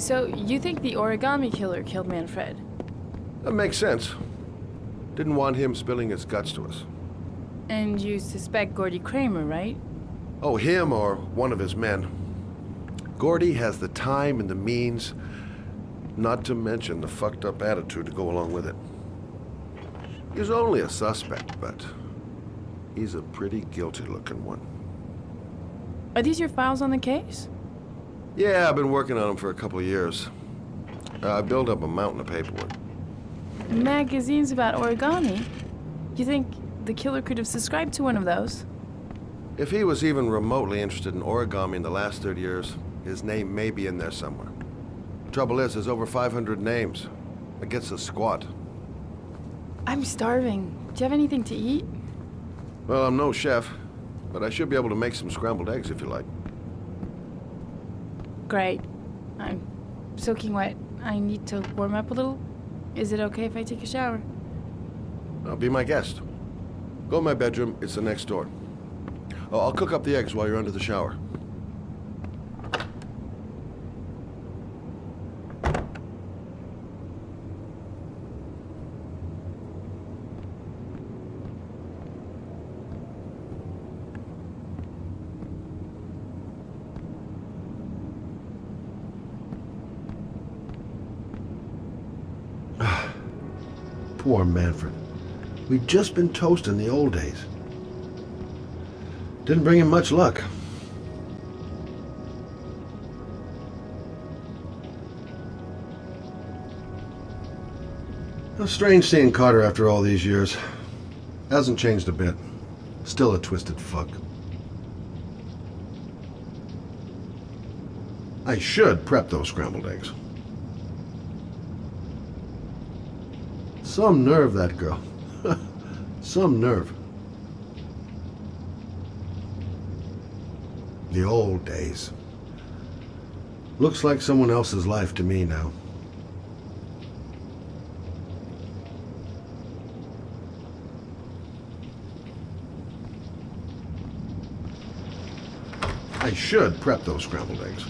So, you think the origami killer killed Manfred? That makes sense. Didn't want him spilling his guts to us. And you suspect Gordy Kramer, right? Oh, him or one of his men. Gordy has the time and the means, not to mention the fucked up attitude to go along with it. He's only a suspect, but he's a pretty guilty-looking one. Are these your files on the case? Yeah, I've been working on him for a couple of years. I built up a mountain of paperwork. Magazines about origami? You think the killer could have subscribed to one of those? If he was even remotely interested in origami in the last 30 years, his name may be in there somewhere. Trouble is, there's over 500 names. It gets a squat. I'm starving. Do you have anything to eat? Well, I'm no chef, but I should be able to make some scrambled eggs if you like. Great. I'm soaking wet. I need to warm up a little. Is it okay if I take a shower? Be my guest. Go in my bedroom, it's the next door. Oh, I'll cook up the eggs while you're under the shower. Poor Manfred. We'd just been toast in the old days. Didn't bring him much luck. It's strange seeing Carter after all these years. Hasn't changed a bit. Still a twisted fuck. I should prep those scrambled eggs. Some nerve, that girl. Some nerve. The old days. Looks like someone else's life to me now. I should prep those scrambled eggs.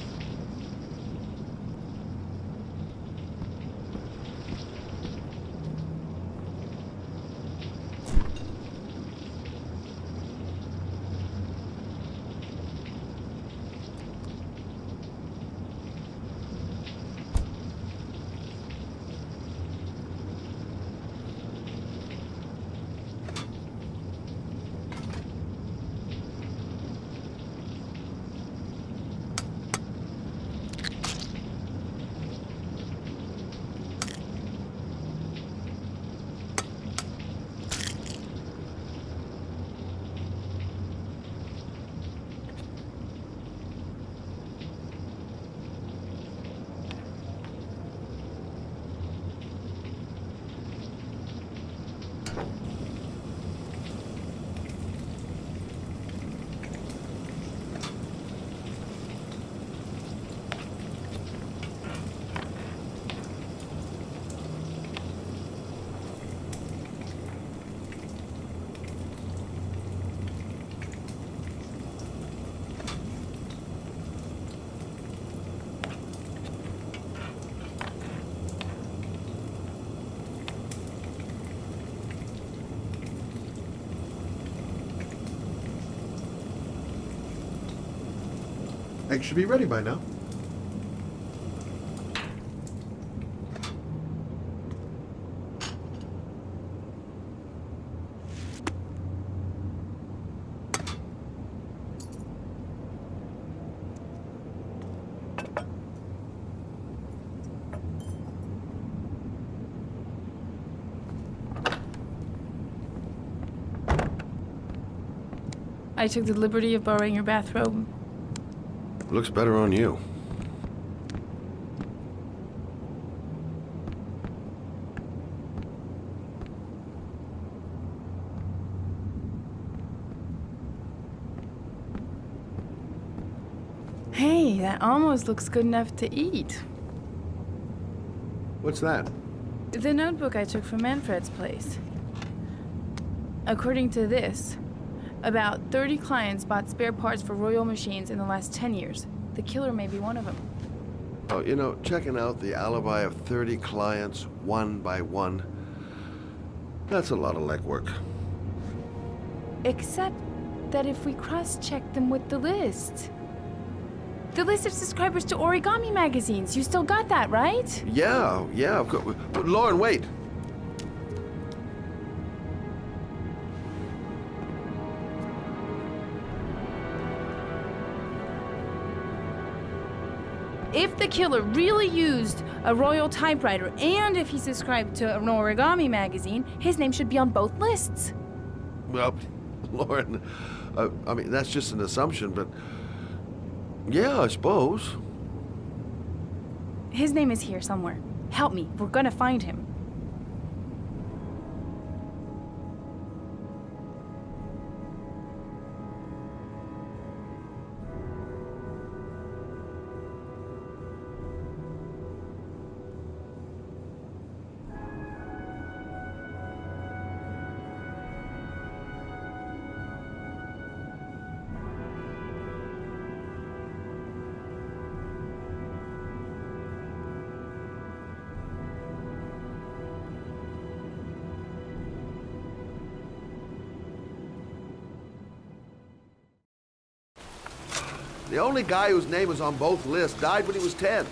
Eggs should be ready by now. I took the liberty of borrowing your bathrobe. Looks better on you. Hey, that almost looks good enough to eat. What's that? The notebook I took from Manfred's place. According to this, about 30 clients bought spare parts for Royal machines in the last 10 years. The killer may be one of them. Oh, you know, checking out the alibi of 30 clients one by one, that's a lot of legwork. Except that if we cross-check them with the list of subscribers to Origami magazines, you still got that, right? Yeah, of course. Lauren, wait. If the killer really used a royal typewriter and if he subscribed to an Origami magazine, his name should be on both lists. Well, Lauren, I mean, that's just an assumption, but yeah, I suppose. His name is here somewhere. Help me, we're gonna find him. The only guy whose name was on both lists died when he was 10.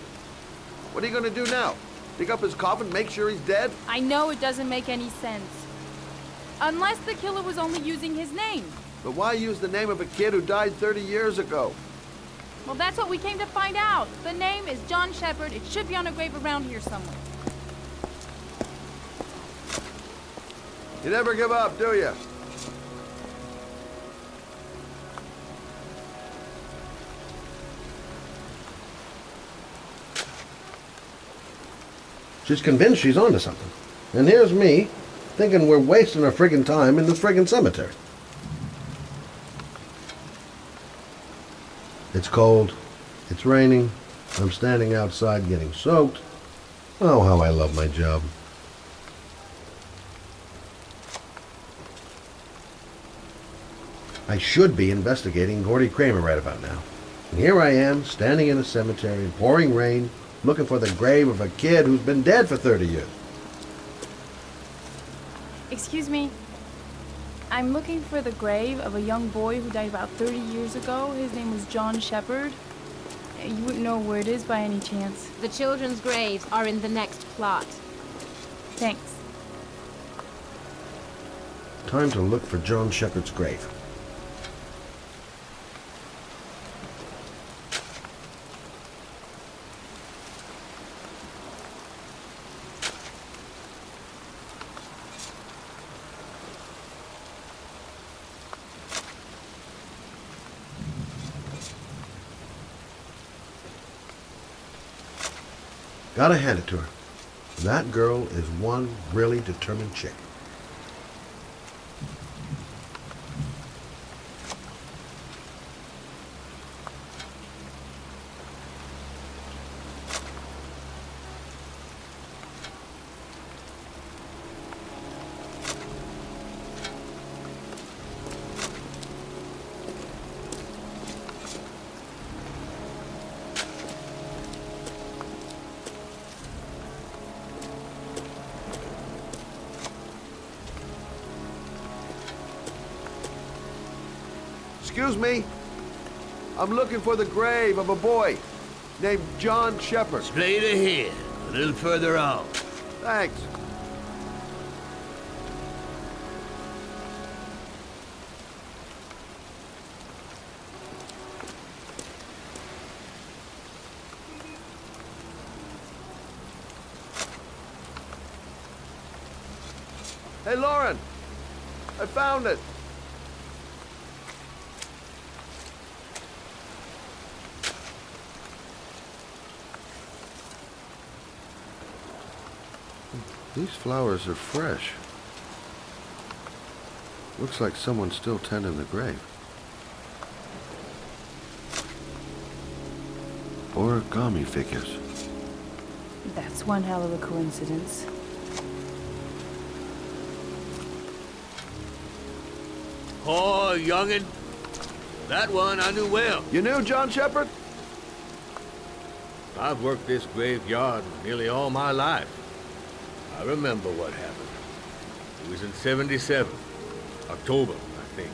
What are you gonna do now? Dig up his coffin, make sure he's dead? I know it doesn't make any sense. Unless the killer was only using his name. But why use the name of a kid who died 30 years ago? Well, that's what we came to find out. The name is John Shepard. It should be on a grave around here somewhere. You never give up, do you? She's convinced she's onto something. And here's me, thinking we're wasting our friggin' time in the friggin' cemetery. It's cold. It's raining. I'm standing outside getting soaked. Oh, how I love my job. I should be investigating Gordy Kramer right about now. And here I am, standing in a cemetery in pouring rain, looking for the grave of a kid who's been dead for 30 years. Excuse me. I'm looking for the grave of a young boy who died about 30 years ago. His name was John Shepard. You wouldn't know where it is by any chance. The children's graves are in the next plot. Thanks. Time to look for John Shepard's grave. Gotta hand it to her. That girl is one really determined chick. Excuse me. I'm looking for the grave of a boy named John Shepard. Straight ahead, a little further on. Thanks. Hey, Lauren. I found it. These flowers are fresh. Looks like someone's still tending the grave. Origami figures. That's one hell of a coincidence. Oh, youngin'. That one I knew well. You knew John Shepard? I've worked this graveyard nearly all my life. I remember what happened. It was in 77. October, I think.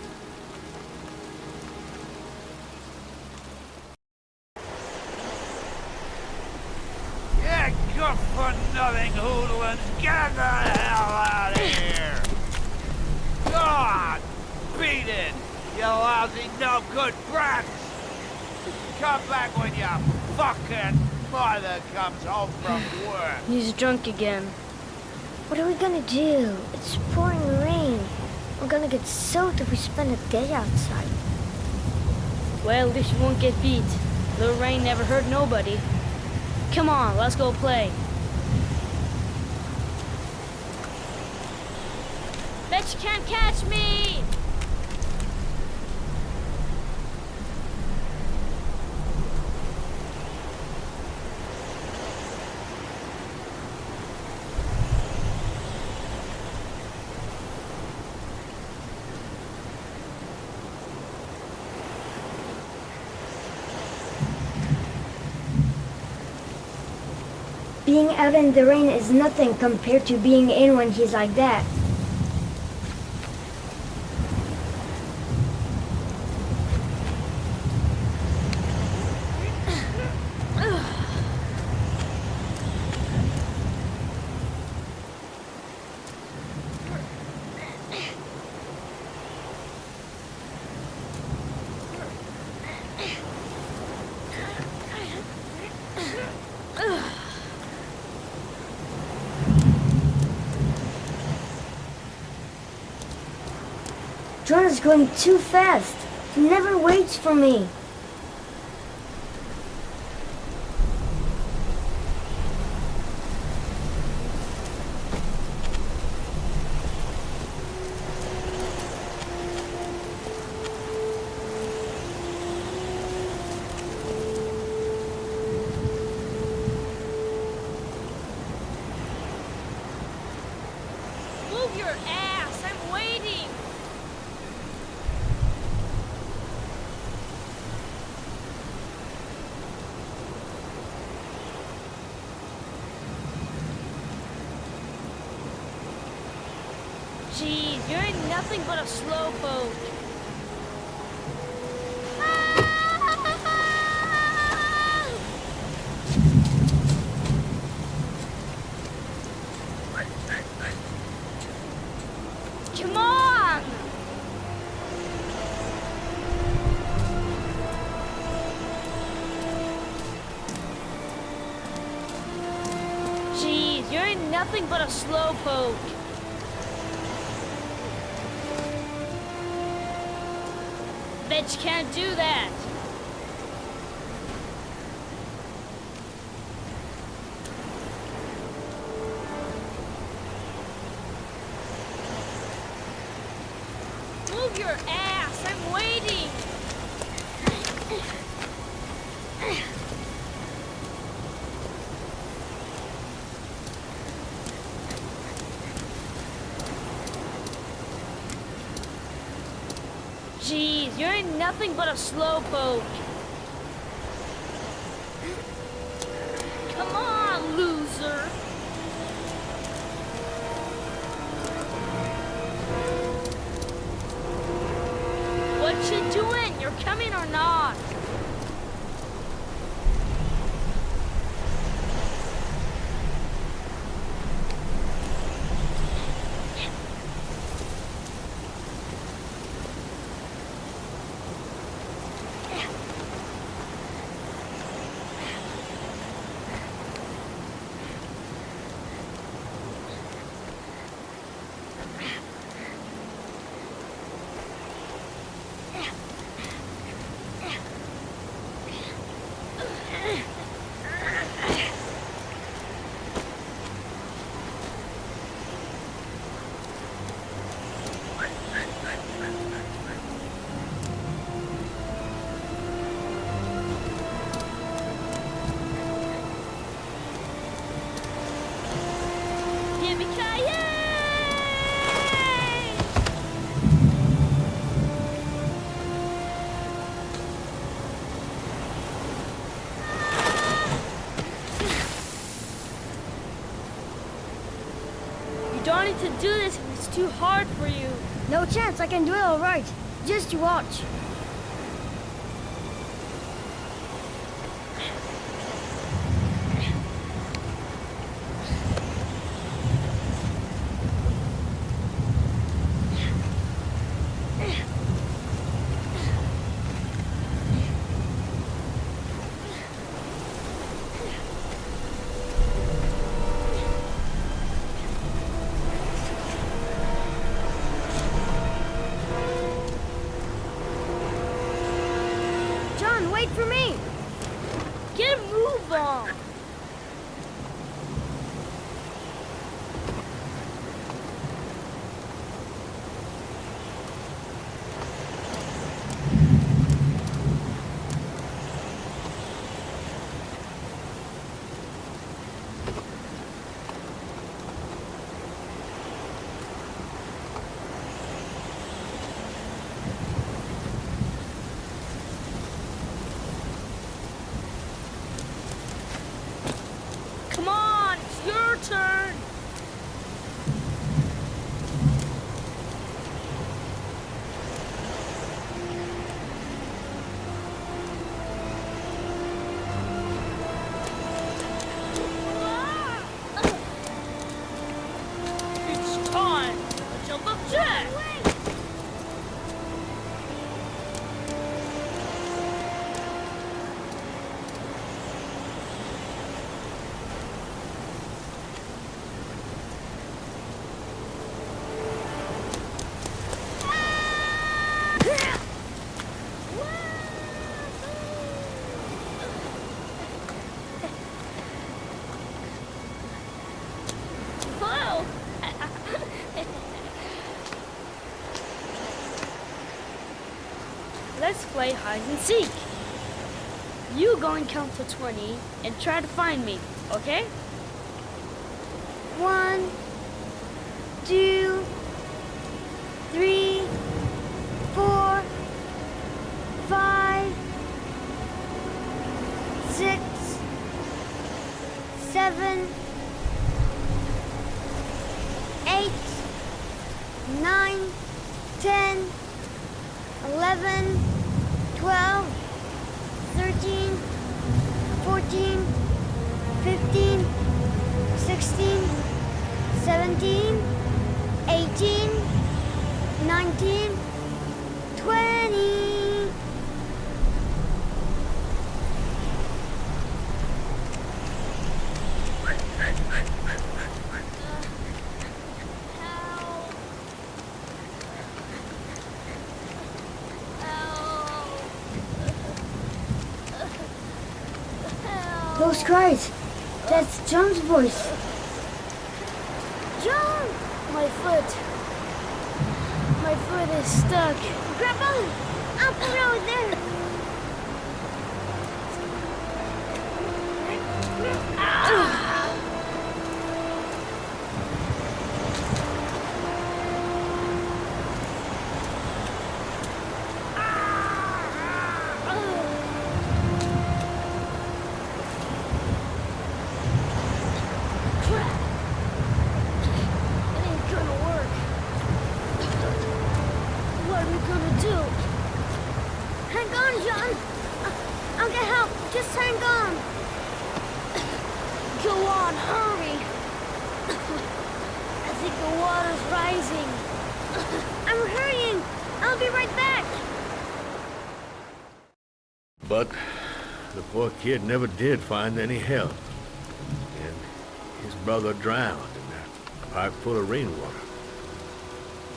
Yeah, good-for-nothing hoodlums, get the hell out of here! God, beat it, you lousy no-good brats! Come back when your fucking mother comes home from work. He's drunk again. What are we gonna do? It's pouring rain. We're gonna get soaked if we spend a day outside. Well, at least you won't get beat. Little rain never hurt nobody. Come on, let's go play. Bet you can't catch me! Being out in the rain is nothing compared to being in when he's like that. John is going too fast. He never waits for me. Move your ass! I'm waiting! Jeez, you're nothing but a slowpoke. Come on! Jeez, you're nothing but a slowpoke. Bet you can't do that. Move your ass! I'm waiting! Jeez, you're nothing but a slowpoke. Come on, loser! What you doing? You're coming or not? wanted to do this and it's too hard for you. No chance, I can do it all right. Just you watch. John, wait for me! Get a move on. Come on, it's your turn. It's time to jump up jack. Whoa! Let's play hide and seek. You go and count to 20 and try to find me, okay? 1, 2, 3, 4, 5, 6, 7, 8, 9, 10, 11, 12, 13, 14, 15, 16, 17, 18, 19, 20. Those cries, that's John's voice. John! My foot is stuck. Grab on! I'll put it over there. It ain't gonna work. What are we gonna do? Hang on, John. I'll get help. Just hang on. Go on, hurry. I think the water's rising. I'm hurrying. I'll be right back. But the poor kid never did find any help. And his brother drowned in that pipe full of rainwater.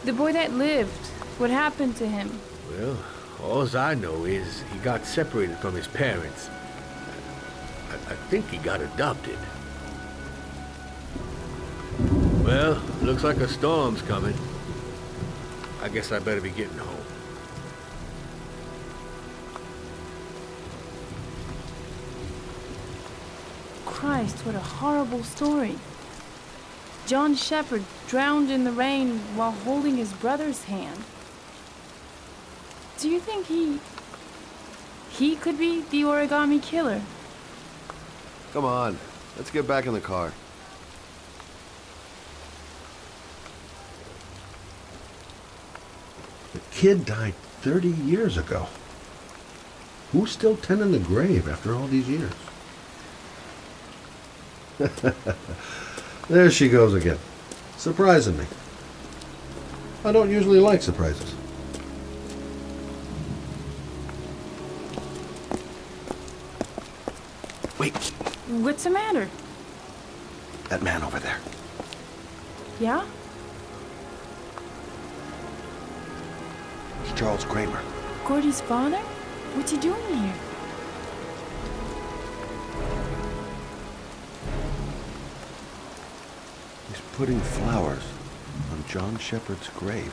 The boy that lived, what happened to him? Well, all I know is he got separated from his parents. I think he got adopted. Well, looks like a storm's coming. I guess I better be getting home. Christ, what a horrible story. John Shepherd drowned in the rain while holding his brother's hand. Do you think he could be the origami killer? Come on, let's get back in the car. kid died 30 years ago. Who's still tending the grave after all these years? There she goes again, surprising me. I don't usually like surprises. Wait, What's the matter? that man over there. Yeah? It's Charles Kramer. Gordy's father? What's he doing here? He's putting flowers on John Shepherd's grave.